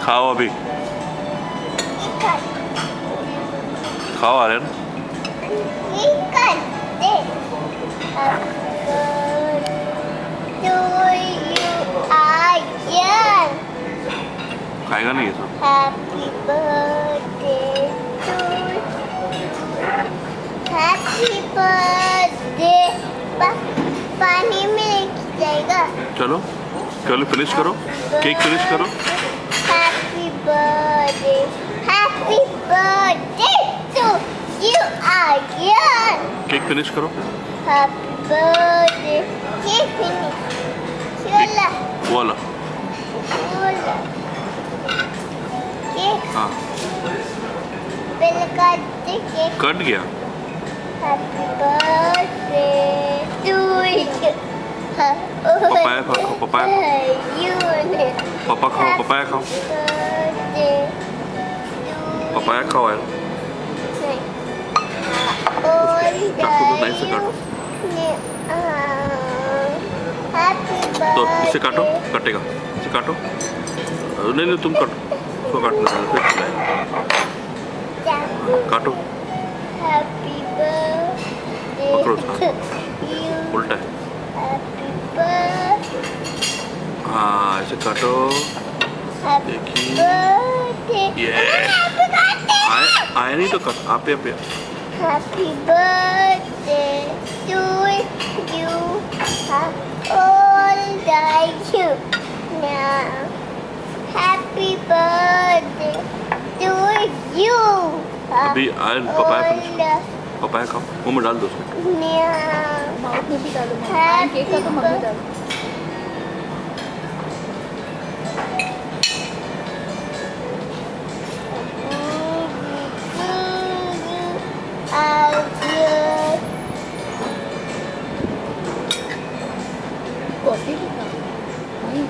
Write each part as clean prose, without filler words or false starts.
खाओ अभी, खाओ आर्यन। खाएगा नहीं ये सब। Happy birthday to you. Happy birthday. पानी में लेके जाएगा। चलो चलो फिनिश करो, केक फिनिश करो। Happy birthday. Happy birthday to you again. Cake finish करो। Happy birthday. Cake finish. Chola. वाला Chola. Cake. हाँ पहले काट दे cake. कट गया। Happy birthday to you. Papaya खाओ, पपाया खाओ। You. पापा खाओ, पपाया खाओ, Birthday to पपाया खाओ यार। चाकू तो नाइस से काटो। तो इसे काटो, कटेगा। इसे काटो। नहीं नहीं तुम काटो, उसको काटना है, फिर खिलाएगा। काटो, Happy birthday पकड़ो to उसका, you. उल्टा है। Happy birthday. हाँ ऐसे काटो। Happy देखिए। birthday. ये। Happy birthday. आया नहीं तो काट, आप पे। Happy birthday to you. How old are you now? Happy birthday to you. अभी आयन पपाया फिनिश How करो, पपाया खाओ, मुंह में डाल दो उसको। old now? माउथ में भी डालो। Happy केक का तो मम्मी डालो। कॉफी भी खा। नहीं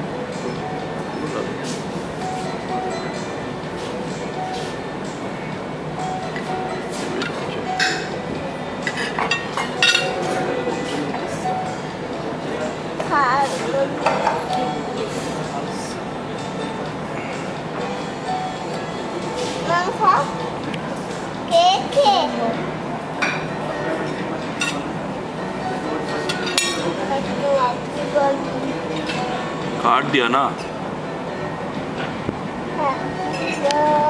काट दिया ना।